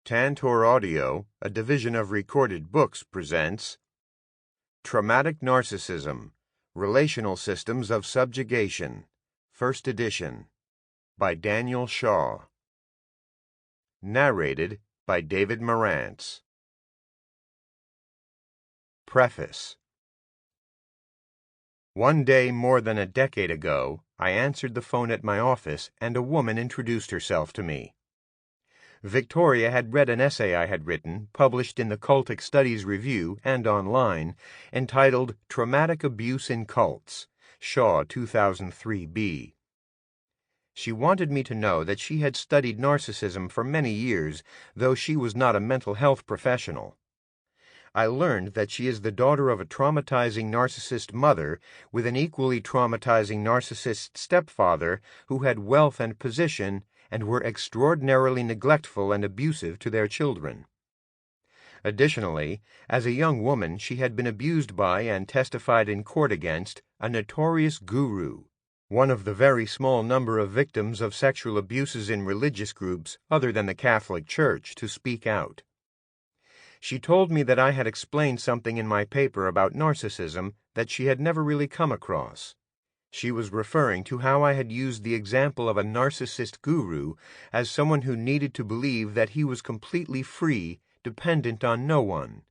Tantor Audio, a division of Recorded Books, presents Traumatic Narcissism, Relational Systems of Subjugation, First Edition, by Daniel Shaw. Narrated by David Marantz. Preface. One day more than a decade ago, I answered the phone at my office and a woman introduced herself to me. Victoria had read an essay I had written, published in the Cultic Studies Review and online, entitled Traumatic Abuse in Cults, Shaw 2003b. She wanted me to know that she had studied narcissism for many years, though she was not a mental health professional. I learned that she is the daughter of a traumatizing narcissist mother with an equally traumatizing narcissist stepfather who had wealth and position and were extraordinarily neglectful and abusive to their children. Additionally, as a young woman, she had been abused by and testified in court against a notorious guru, one of the very small number of victims of sexual abuses in religious groups other than the Catholic Church to speak out. She told me that I had explained something in my paper about narcissism that she had never really come across. She was referring to how I had used the example of a narcissist guru as someone who needed to believe that he was completely free, dependent on no one,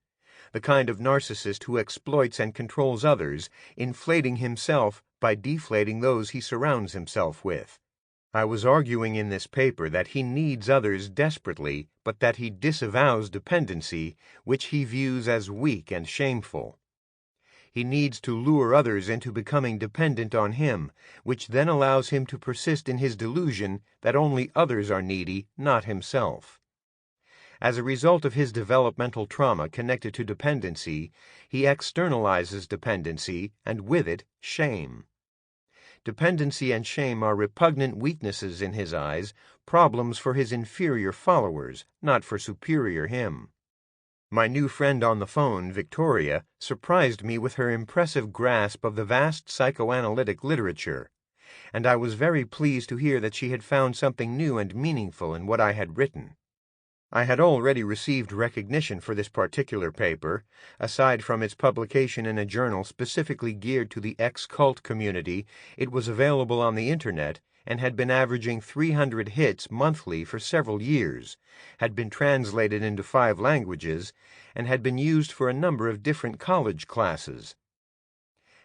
the kind of narcissist who exploits and controls others, inflating himself by deflating those he surrounds himself with. I was arguing in this paper that he needs others desperately, but that he disavows dependency, which he views as weak and shameful. He needs to lure others into becoming dependent on him, which then allows him to persist in his delusion that only others are needy, not himself. As a result of his developmental trauma connected to dependency, he externalizes dependency, and with it, shame. Dependency and shame are repugnant weaknesses in his eyes, problems for his inferior followers, not for superior him. My new friend on the phone, Victoria, surprised me with her impressive grasp of the vast psychoanalytic literature, and I was very pleased to hear that she had found something new and meaningful in what I had written. I had already received recognition for this particular paper. Aside from its publication in a journal specifically geared to the ex-cult community, it was available on the Internet and had been averaging 300 hits monthly for several years, had been translated into 5 languages, and had been used for a number of different college classes.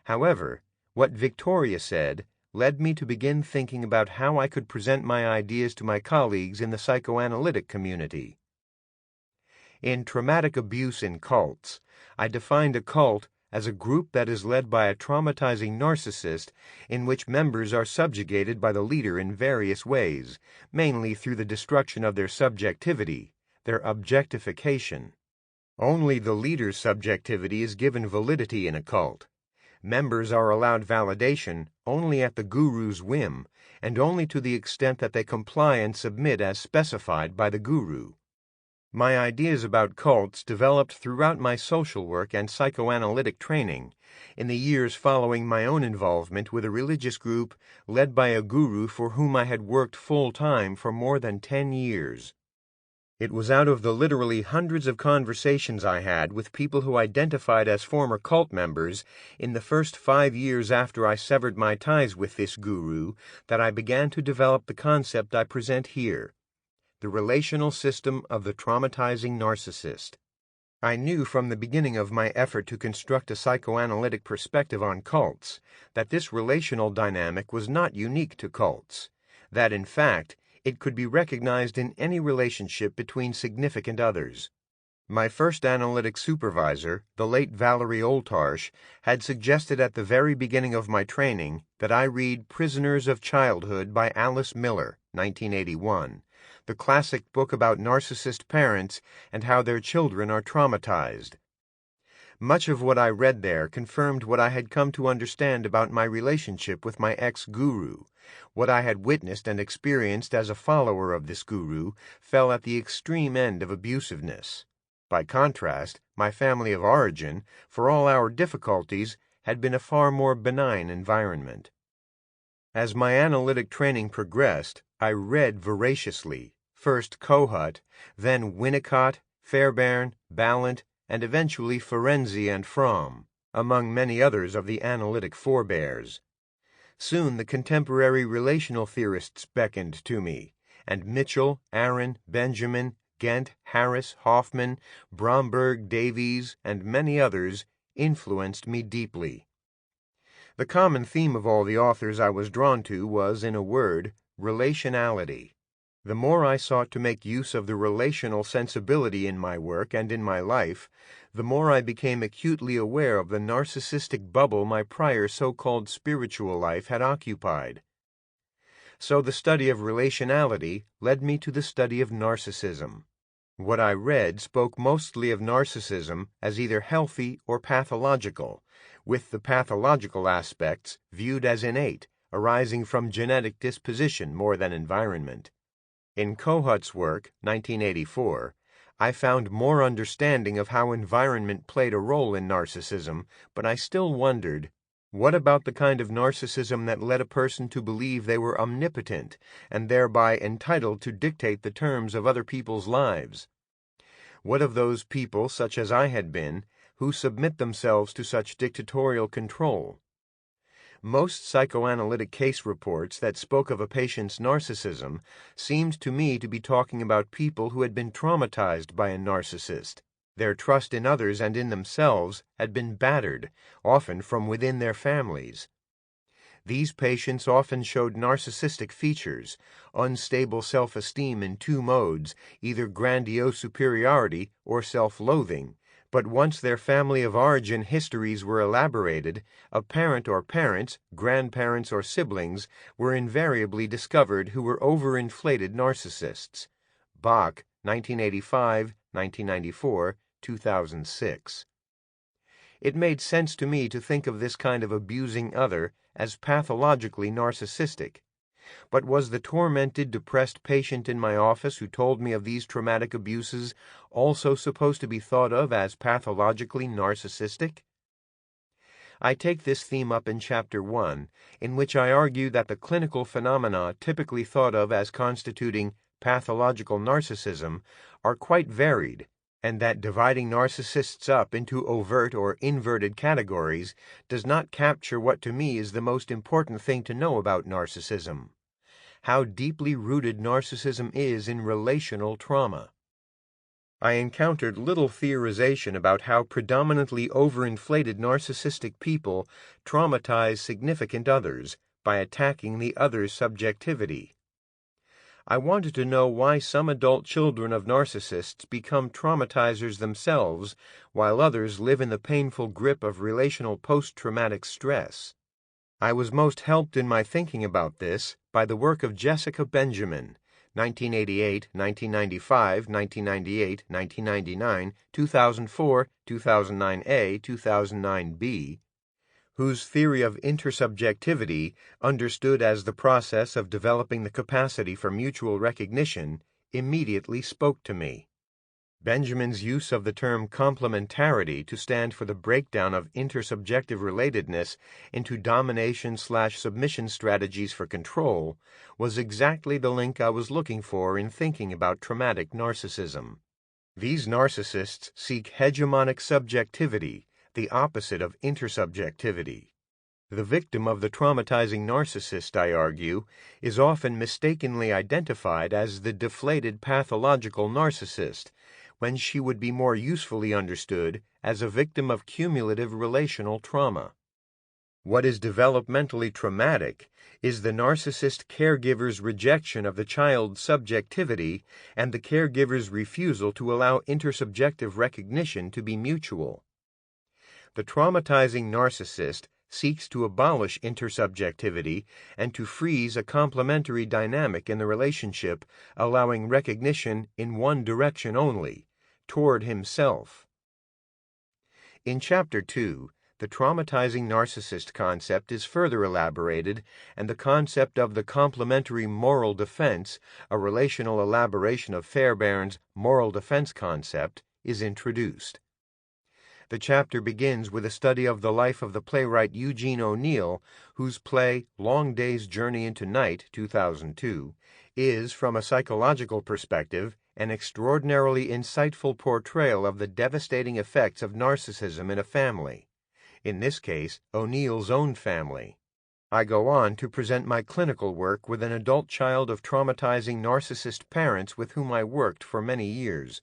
However, what Victoria said led me to begin thinking about how I could present my ideas to my colleagues in the psychoanalytic community. In Traumatic Abuse in Cults, I defined a cult as a group that is led by a traumatizing narcissist in which members are subjugated by the leader in various ways, mainly through the destruction of their subjectivity, their objectification. Only the leader's subjectivity is given validity in a cult. Members are allowed validation only at the guru's whim, and only to the extent that they comply and submit as specified by the guru. My ideas about cults developed throughout my social work and psychoanalytic training, in the years following my own involvement with a religious group led by a guru for whom I had worked full-time for more than 10 years. It was out of the literally hundreds of conversations I had with people who identified as former cult members in the first 5 years after I severed my ties with this guru that I began to develop the concept I present here. The relational system of the traumatizing narcissist. I knew from the beginning of my effort to construct a psychoanalytic perspective on cults that this relational dynamic was not unique to cults, that in fact it could be recognized in any relationship between significant others. My first analytic supervisor, the late Valerie Oltarsh, had suggested at the very beginning of my training that I read Prisoners of Childhood by Alice Miller, 1981, the classic book about narcissist parents and how their children are traumatized. Much of what I read there confirmed what I had come to understand about my relationship with my ex-guru. What I had witnessed and experienced as a follower of this guru fell at the extreme end of abusiveness. By contrast, my family of origin, for all our difficulties, had been a far more benign environment. As my analytic training progressed, I read voraciously, first Kohut, then Winnicott, Fairbairn, Ballant, and eventually Ferenczi and Fromm, among many others of the analytic forebears. Soon the contemporary relational theorists beckoned to me, and Mitchell, Aaron, Benjamin, Ghent, Harris, Hoffman, Bromberg, Davies, and many others influenced me deeply. The common theme of all the authors I was drawn to was, in a word, relationality. The more I sought to make use of the relational sensibility in my work and in my life, the more I became acutely aware of the narcissistic bubble my prior so-called spiritual life had occupied. So the study of relationality led me to the study of narcissism. What I read spoke mostly of narcissism as either healthy or pathological, with the pathological aspects viewed as innate, arising from genetic disposition more than environment. In Kohut's work, 1984, I found more understanding of how environment played a role in narcissism, but I still wondered, what about the kind of narcissism that led a person to believe they were omnipotent and thereby entitled to dictate the terms of other people's lives? What of those people, such as I had been, who submit themselves to such dictatorial control? Most psychoanalytic case reports that spoke of a patient's narcissism seemed to me to be talking about people who had been traumatized by a narcissist. Their trust in others and in themselves had been battered, often from within their families. These patients often showed narcissistic features, unstable self-esteem in two modes, either grandiose superiority or self-loathing. But once their family of origin histories were elaborated, a parent or parents, grandparents or siblings were invariably discovered who were overinflated narcissists. Bach, 1985, 1994, 2006. It made sense to me to think of this kind of abusing other as pathologically narcissistic. But was the tormented, depressed patient in my office who told me of these traumatic abuses also supposed to be thought of as pathologically narcissistic? I take this theme up in Chapter 1, in which I argue that the clinical phenomena typically thought of as constituting pathological narcissism are quite varied, and that dividing narcissists up into overt or inverted categories does not capture what to me is the most important thing to know about narcissism: how deeply rooted narcissism is in relational trauma. I encountered little theorization about how predominantly overinflated narcissistic people traumatize significant others by attacking the other's subjectivity. I wanted to know why some adult children of narcissists become traumatizers themselves, while others live in the painful grip of relational post-traumatic stress. I was most helped in my thinking about this by the work of Jessica Benjamin, 1988, 1995, 1998, 1999, 2004, 2009A, 2009B, whose theory of intersubjectivity, understood as the process of developing the capacity for mutual recognition, immediately spoke to me. Benjamin's use of the term complementarity to stand for the breakdown of intersubjective relatedness into domination/submission strategies for control was exactly the link I was looking for in thinking about traumatic narcissism. These narcissists seek hegemonic subjectivity, the opposite of intersubjectivity. The victim of the traumatizing narcissist, I argue, is often mistakenly identified as the deflated pathological narcissist, when she would be more usefully understood as a victim of cumulative relational trauma. What is developmentally traumatic is the narcissist caregiver's rejection of the child's subjectivity and the caregiver's refusal to allow intersubjective recognition to be mutual. The traumatizing narcissist seeks to abolish intersubjectivity and to freeze a complementary dynamic in the relationship, allowing recognition in one direction only, toward himself. In Chapter 2, the traumatizing narcissist concept is further elaborated, and the concept of the complementary moral defense, a relational elaboration of Fairbairn's moral defense concept, is introduced. The chapter begins with a study of the life of the playwright Eugene O'Neill, whose play Long Day's Journey into Night, 2002, is, from a psychological perspective, an extraordinarily insightful portrayal of the devastating effects of narcissism in a family, in this case, O'Neill's own family. I go on to present my clinical work with an adult child of traumatizing narcissist parents with whom I worked for many years.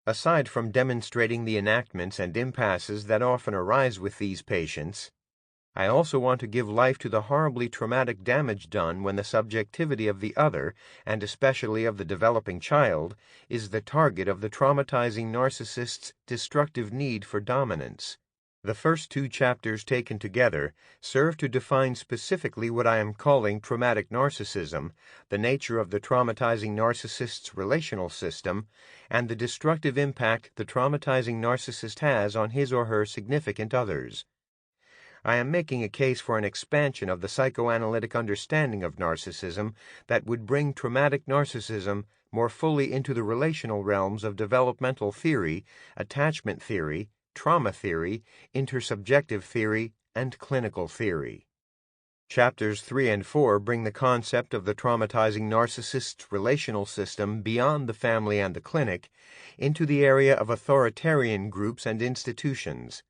Aside from demonstrating the enactments and impasses that often arise with these patients, I also want to give life to the horribly traumatic damage done when the subjectivity of the other, and especially of the developing child, is the target of the traumatizing narcissist's destructive need for dominance. The first 2 chapters taken together serve to define specifically what I am calling traumatic narcissism, the nature of the traumatizing narcissist's relational system, and the destructive impact the traumatizing narcissist has on his or her significant others. I am making a case for an expansion of the psychoanalytic understanding of narcissism that would bring traumatic narcissism more fully into the relational realms of developmental theory, attachment theory, trauma theory, intersubjective theory, and clinical theory. Chapters 3 and 4 bring the concept of the traumatizing narcissist's relational system beyond the family and the clinic into the area of authoritarian groups and institutions.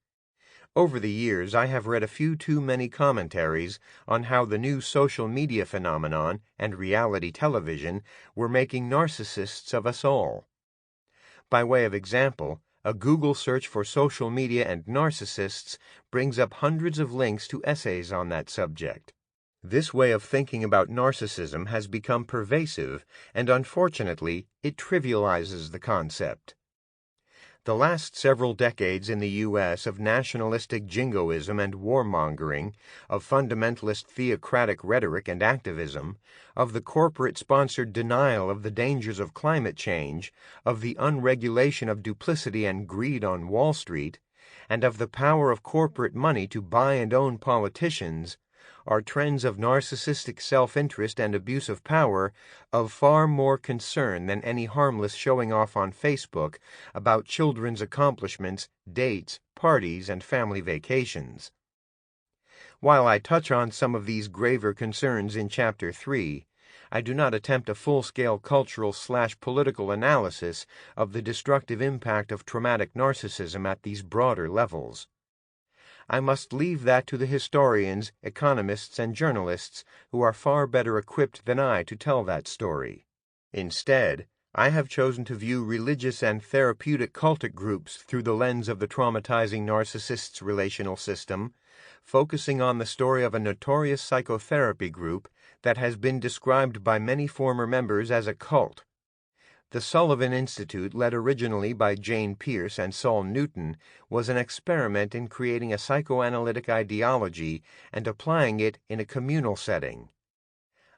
Over the years, I have read a few too many commentaries on how the new social media phenomenon and reality television were making narcissists of us all. By way of example, a Google search for social media and narcissists brings up hundreds of links to essays on that subject. This way of thinking about narcissism has become pervasive, and unfortunately, it trivializes the concept. The last several decades in the U.S. of nationalistic jingoism and warmongering, of fundamentalist theocratic rhetoric and activism, of the corporate-sponsored denial of the dangers of climate change, of the unregulation of duplicity and greed on Wall Street, and of the power of corporate money to buy and own politicians, are trends of narcissistic self-interest and abuse of power of far more concern than any harmless showing off on Facebook about children's accomplishments, dates, parties, and family vacations. While I touch on some of these graver concerns in Chapter 3, I do not attempt a full-scale cultural/political analysis of the destructive impact of traumatic narcissism at these broader levels. I must leave that to the historians, economists, and journalists who are far better equipped than I to tell that story. Instead, I have chosen to view religious and therapeutic cultic groups through the lens of the traumatizing narcissist's relational system, focusing on the story of a notorious psychotherapy group that has been described by many former members as a cult. The Sullivan Institute, led originally by Jane Pierce and Saul Newton, was an experiment in creating a psychoanalytic ideology and applying it in a communal setting.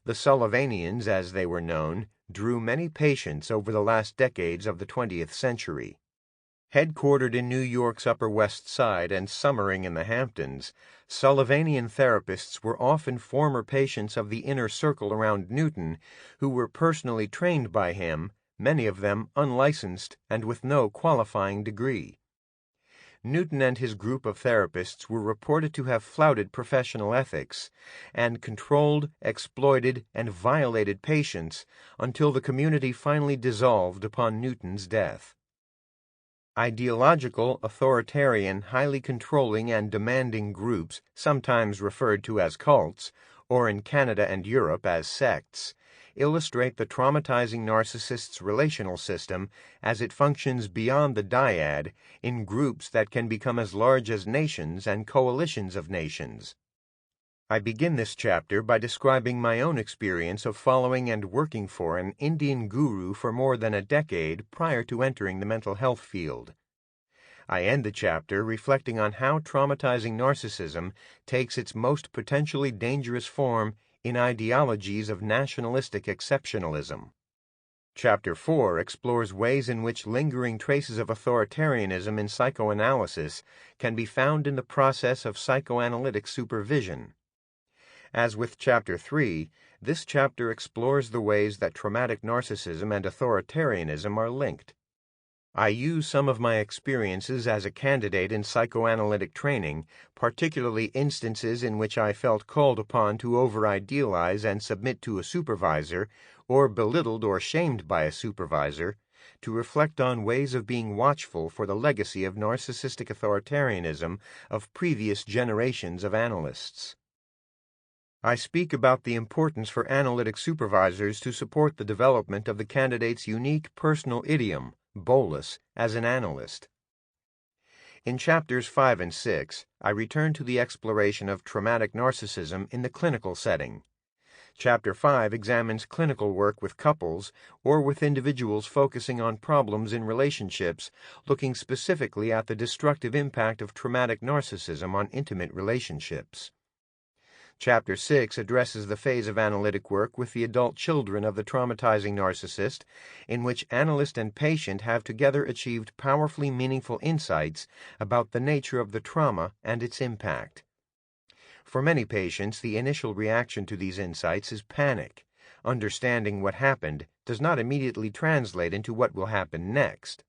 The Sullivanians, as they were known, drew many patients over the last decades of the 20th century. Headquartered in New York's Upper West Side and summering in the Hamptons, Sullivanian therapists were often former patients of the inner circle around Newton who were personally trained by him, many of them unlicensed and with no qualifying degree. Newton and his group of therapists were reported to have flouted professional ethics and controlled, exploited, and violated patients until the community finally dissolved upon Newton's death. Ideological, authoritarian, highly controlling and demanding groups, sometimes referred to as cults, or in Canada and Europe as sects, illustrate the traumatizing narcissist's relational system as it functions beyond the dyad in groups that can become as large as nations and coalitions of nations. I begin this chapter by describing my own experience of following and working for an Indian guru for more than a decade prior to entering the mental health field. I end the chapter reflecting on how traumatizing narcissism takes its most potentially dangerous form in ideologies of nationalistic exceptionalism. Chapter 4 explores ways in which lingering traces of authoritarianism in psychoanalysis can be found in the process of psychoanalytic supervision. As with Chapter 3, this chapter explores the ways that traumatic narcissism and authoritarianism are linked. I use some of my experiences as a candidate in psychoanalytic training, particularly instances in which I felt called upon to over-idealize and submit to a supervisor, or belittled or shamed by a supervisor, to reflect on ways of being watchful for the legacy of narcissistic authoritarianism of previous generations of analysts. I speak about the importance for analytic supervisors to support the development of the candidate's unique personal idiom, bolus, as an analyst. In chapters 5 and 6, I return to the exploration of traumatic narcissism in the clinical setting. Chapter 5 examines clinical work with couples or with individuals focusing on problems in relationships, looking specifically at the destructive impact of traumatic narcissism on intimate relationships. Chapter 6 addresses the phase of analytic work with the adult children of the traumatizing narcissist, in which analyst and patient have together achieved powerfully meaningful insights about the nature of the trauma and its impact. For many patients, the initial reaction to these insights is panic. Understanding what happened does not immediately translate into what will happen next.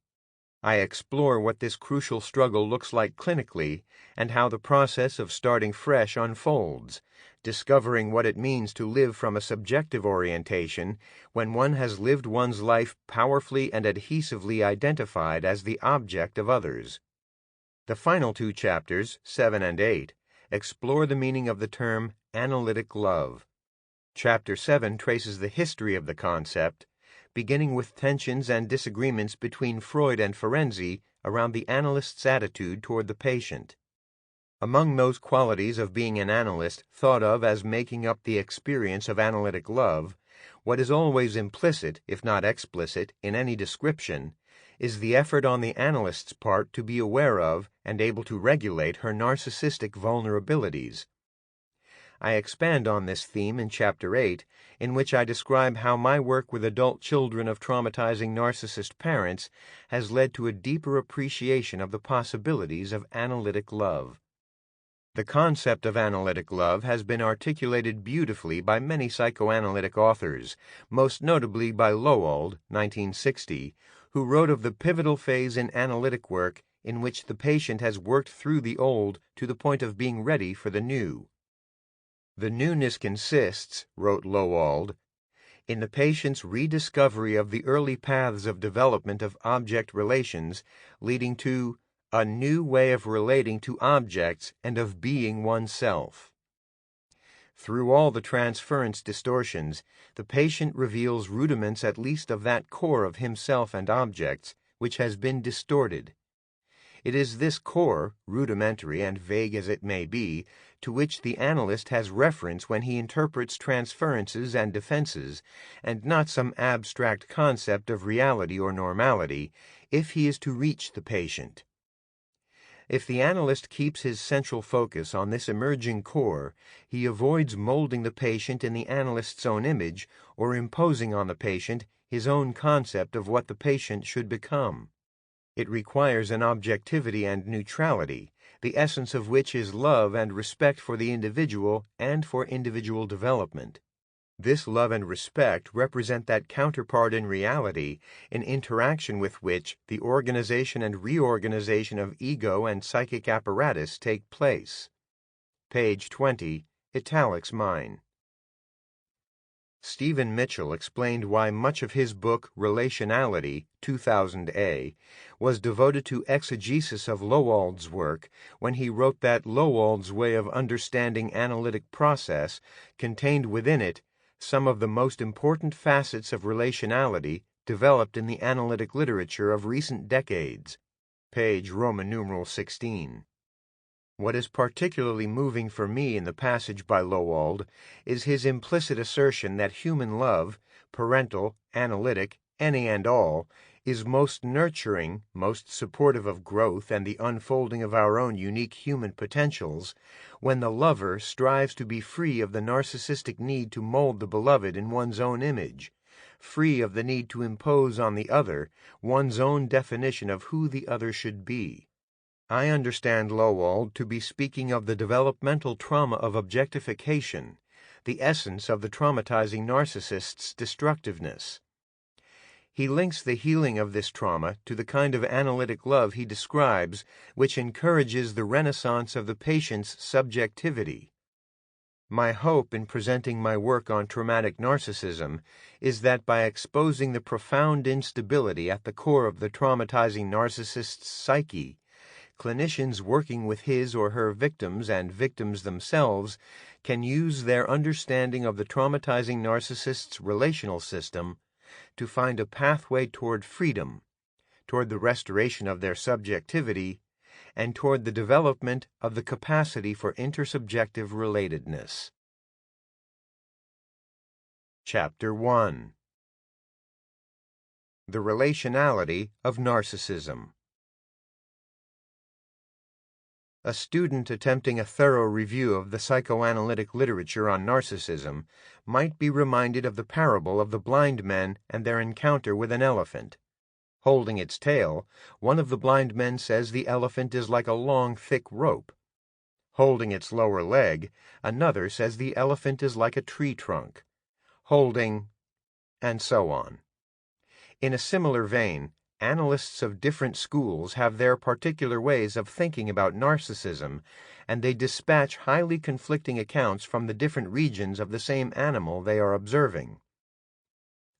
I explore what this crucial struggle looks like clinically and how the process of starting fresh unfolds, discovering what it means to live from a subjective orientation when one has lived one's life powerfully and adhesively identified as the object of others. The final two chapters, 7 and 8, explore the meaning of the term analytic love. Chapter 7 traces the history of the concept, beginning with tensions and disagreements between Freud and Ferenczi around the analyst's attitude toward the patient. Among those qualities of being an analyst thought of as making up the experience of analytic love, what is always implicit, if not explicit, in any description, is the effort on the analyst's part to be aware of and able to regulate her narcissistic vulnerabilities. I expand on this theme in Chapter 8, in which I describe how my work with adult children of traumatizing narcissist parents has led to a deeper appreciation of the possibilities of analytic love. The concept of analytic love has been articulated beautifully by many psychoanalytic authors, most notably by Lowald, 1960, who wrote of the pivotal phase in analytic work in which the patient has worked through the old to the point of being ready for the new. The newness consists, wrote Lowald, in the patient's rediscovery of the early paths of development of object relations, leading to a new way of relating to objects and of being oneself. Through all the transference distortions, the patient reveals rudiments at least of that core of himself and objects which has been distorted. It is this core, rudimentary and vague as it may be, to which the analyst has reference when he interprets transferences and defenses, and not some abstract concept of reality or normality, if he is to reach the patient. If the analyst keeps his central focus on this emerging core, he avoids molding the patient in the analyst's own image or imposing on the patient his own concept of what the patient should become. It requires an objectivity and neutrality, the essence of which is love and respect for the individual and for individual development. This love and respect represent that counterpart in reality, in interaction with which the organization and reorganization of ego and psychic apparatus take place. Page 20, italics mine. Stephen Mitchell explained why much of his book Relationality, 2000A, was devoted to exegesis of Lowald's work when he wrote that Lowald's way of understanding analytic process contained within it some of the most important facets of relationality developed in the analytic literature of recent decades. Page Roman numeral 16. What is particularly moving for me in the passage by Lowald is his implicit assertion that human love, parental, analytic, any and all, is most nurturing, most supportive of growth and the unfolding of our own unique human potentials, when the lover strives to be free of the narcissistic need to mold the beloved in one's own image, free of the need to impose on the other one's own definition of who the other should be. I understand Lowald to be speaking of the developmental trauma of objectification, the essence of the traumatizing narcissist's destructiveness. He links the healing of this trauma to the kind of analytic love he describes, which encourages the renaissance of the patient's subjectivity. My hope in presenting my work on traumatic narcissism is that by exposing the profound instability at the core of the traumatizing narcissist's psyche, clinicians working with his or her victims and victims themselves can use their understanding of the traumatizing narcissist's relational system to find a pathway toward freedom, toward the restoration of their subjectivity, and toward the development of the capacity for intersubjective relatedness. Chapter 1. The Relationality of Narcissism. A student attempting a thorough review of the psychoanalytic literature on narcissism might be reminded of the parable of the blind men and their encounter with an elephant. Holding its tail, one of the blind men says the elephant is like a long, thick rope. Holding its lower leg, another says the elephant is like a tree trunk. Holding, and so on. In a similar vein, analysts of different schools have their particular ways of thinking about narcissism, and they dispatch highly conflicting accounts from the different regions of the same animal they are observing.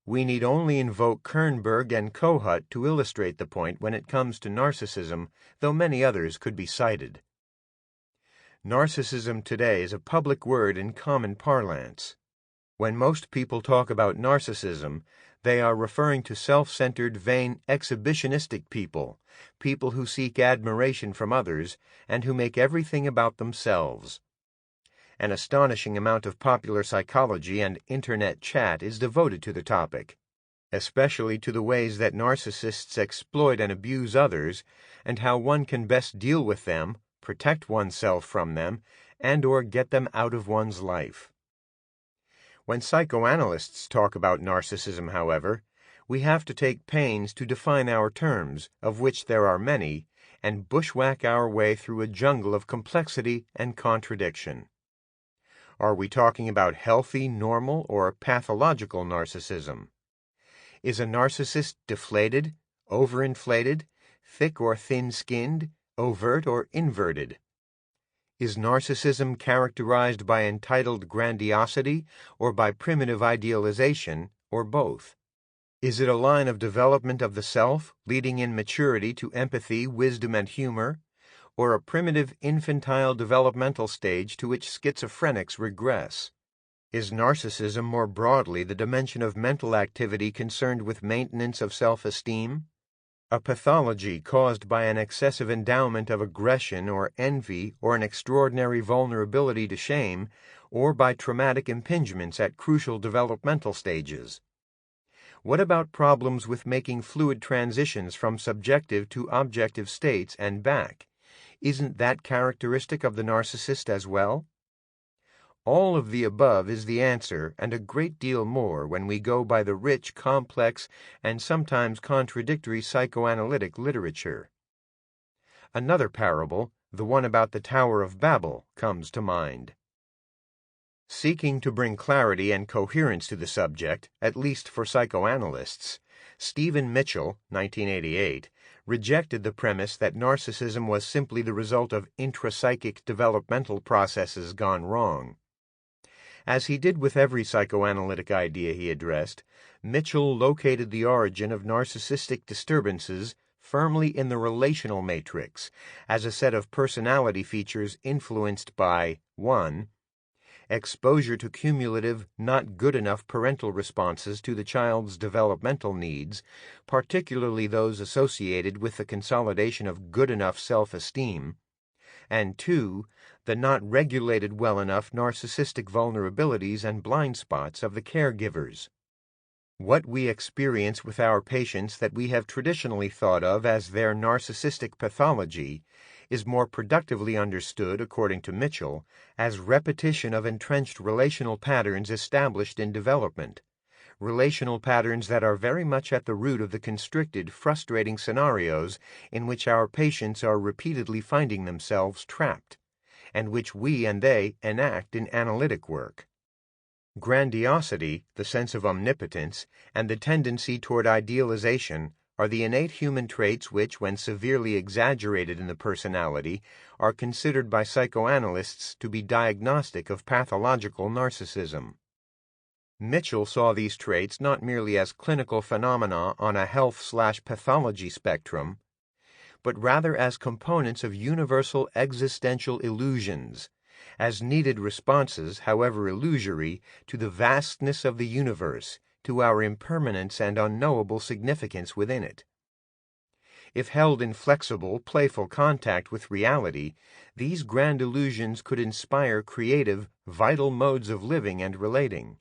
We need only invoke Kernberg and Kohut to illustrate the point when it comes to narcissism, though many others could be cited. Narcissism today is a public word in common parlance. When most people talk about narcissism, they are referring to self-centered, vain, exhibitionistic people, people who seek admiration from others and who make everything about themselves. An astonishing amount of popular psychology and internet chat is devoted to the topic, especially to the ways that narcissists exploit and abuse others, and how one can best deal with them, protect oneself from them, and/or get them out of one's life. When psychoanalysts talk about narcissism, however, we have to take pains to define our terms, of which there are many, and bushwhack our way through a jungle of complexity and contradiction. Are we talking about healthy, normal, or pathological narcissism? Is a narcissist deflated, overinflated, thick or thin-skinned, overt or inverted? Is narcissism characterized by entitled grandiosity or by primitive idealization, or both? Is it a line of development of the self, leading in maturity to empathy, wisdom, and humor, or a primitive infantile developmental stage to which schizophrenics regress? Is narcissism more broadly the dimension of mental activity concerned with maintenance of self-esteem? A pathology caused by an excessive endowment of aggression or envy or an extraordinary vulnerability to shame, or by traumatic impingements at crucial developmental stages? What about problems with making fluid transitions from subjective to objective states and back? Isn't that characteristic of the narcissist as well? All of the above is the answer, and a great deal more when we go by the rich, complex, and sometimes contradictory psychoanalytic literature. Another parable, the one about the Tower of Babel, comes to mind. Seeking to bring clarity and coherence to the subject, at least for psychoanalysts, Stephen Mitchell, 1988, rejected the premise that narcissism was simply the result of intrapsychic developmental processes gone wrong. As he did with every psychoanalytic idea he addressed, Mitchell located the origin of narcissistic disturbances firmly in the relational matrix, as a set of personality features influenced by 1. Exposure to cumulative, not good enough parental responses to the child's developmental needs, particularly those associated with the consolidation of good enough self-esteem, and 2. The not regulated well enough narcissistic vulnerabilities and blind spots of the caregivers. What we experience with our patients that we have traditionally thought of as their narcissistic pathology is more productively understood, according to Mitchell, as repetition of entrenched relational patterns established in development, relational patterns that are very much at the root of the constricted, frustrating scenarios in which our patients are repeatedly finding themselves trapped, and which we and they enact in analytic work. Grandiosity, the sense of omnipotence, and the tendency toward idealization are the innate human traits which, when severely exaggerated in the personality, are considered by psychoanalysts to be diagnostic of pathological narcissism. Mitchell saw these traits not merely as clinical phenomena on a health/pathology spectrum, but rather as components of universal existential illusions, as needed responses, however illusory, to the vastness of the universe, to our impermanence and unknowable significance within it. If held in flexible, playful contact with reality, these grand illusions could inspire creative, vital modes of living and relating.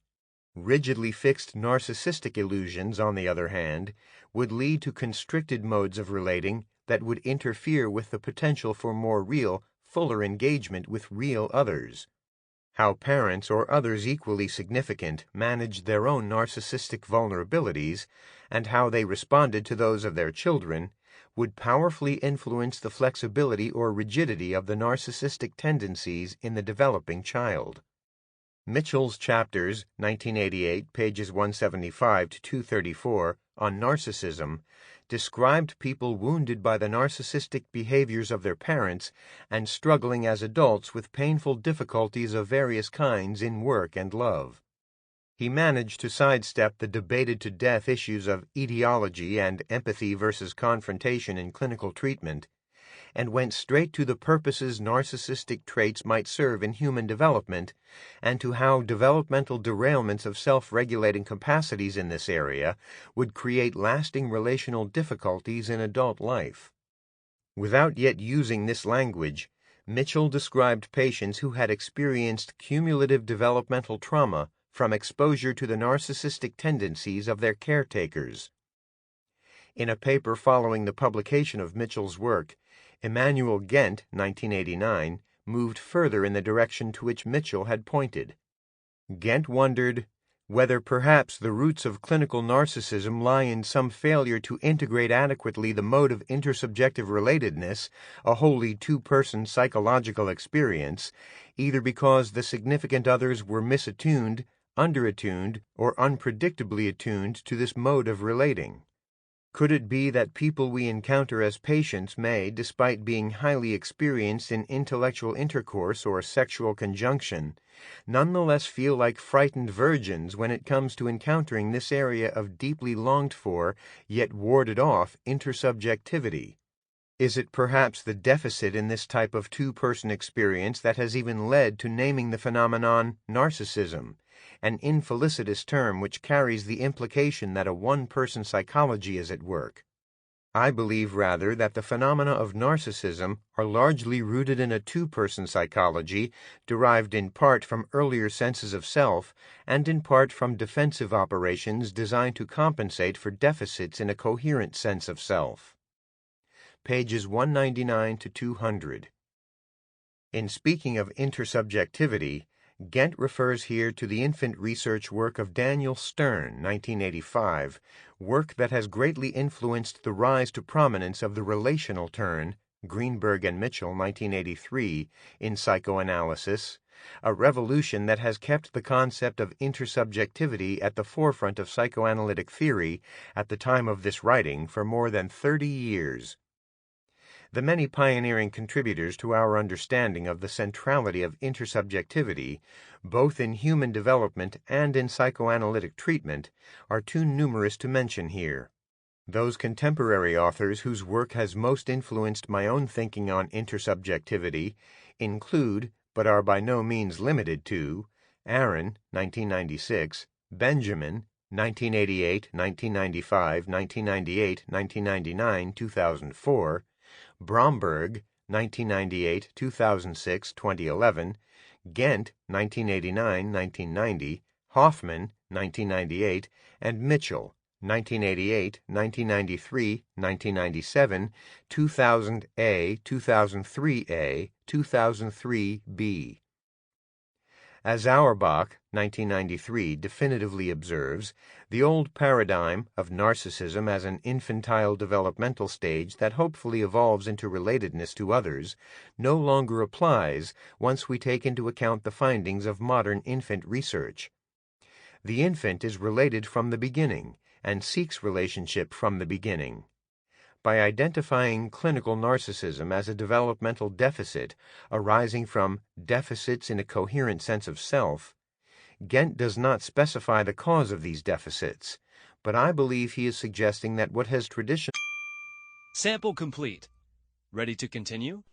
Rigidly fixed narcissistic illusions, on the other hand, would lead to constricted modes of relating that would interfere with the potential for more real, fuller engagement with real others. How parents or others equally significant managed their own narcissistic vulnerabilities, and how they responded to those of their children, would powerfully influence the flexibility or rigidity of the narcissistic tendencies in the developing child. Mitchell's chapters, 1988, pages 175 to 234, on narcissism, described people wounded by the narcissistic behaviors of their parents and struggling as adults with painful difficulties of various kinds in work and love. He managed to sidestep the debated-to-death issues of etiology and empathy versus confrontation in clinical treatment, and went straight to the purposes narcissistic traits might serve in human development, and to how developmental derailments of self-regulating capacities in this area would create lasting relational difficulties in adult life. Without yet using this language, Mitchell described patients who had experienced cumulative developmental trauma from exposure to the narcissistic tendencies of their caretakers. In a paper following the publication of Mitchell's work, Emmanuel Ghent, 1989, moved further in the direction to which Mitchell had pointed. Ghent wondered whether perhaps the roots of clinical narcissism lie in some failure to integrate adequately the mode of intersubjective relatedness, a wholly two-person psychological experience, either because the significant others were misattuned, underattuned, or unpredictably attuned to this mode of relating. Could it be that people we encounter as patients may, despite being highly experienced in intellectual intercourse or sexual conjunction, nonetheless feel like frightened virgins when it comes to encountering this area of deeply longed-for, yet warded-off, intersubjectivity? Is it perhaps the deficit in this type of two-person experience that has even led to naming the phenomenon narcissism, an infelicitous term which carries the implication that a one-person psychology is at work? I believe rather that the phenomena of narcissism are largely rooted in a two-person psychology derived in part from earlier senses of self and in part from defensive operations designed to compensate for deficits in a coherent sense of self. Pages 199 to 200. In speaking of intersubjectivity, Ghent refers here to the infant research work of Daniel Stern, 1985, work that has greatly influenced the rise to prominence of the relational turn, Greenberg and Mitchell, 1983, in psychoanalysis, a revolution that has kept the concept of intersubjectivity at the forefront of psychoanalytic theory at the time of this writing for more than 30 years. The many pioneering contributors to our understanding of the centrality of intersubjectivity, both in human development and in psychoanalytic treatment, are too numerous to mention here. Those contemporary authors whose work has most influenced my own thinking on intersubjectivity include, but are by no means limited to, Aaron, 1996, Benjamin, 1988, 1995, 1998, 1999, 2004, Bromberg, 1998, 2006, 2011, Ghent, 1989, 1990, Hoffman, 1998, and Mitchell, 1988, 1993, 1997, 2000A, 2003A, 2003B. As Auerbach, 1993, definitively observes, the old paradigm of narcissism as an infantile developmental stage that hopefully evolves into relatedness to others no longer applies once we take into account the findings of modern infant research. The infant is related from the beginning and seeks relationship from the beginning. By identifying clinical narcissism as a developmental deficit arising from deficits in a coherent sense of self, Ghent does not specify the cause of these deficits, but I believe he is suggesting that what has traditionally... Sample complete. Ready to continue?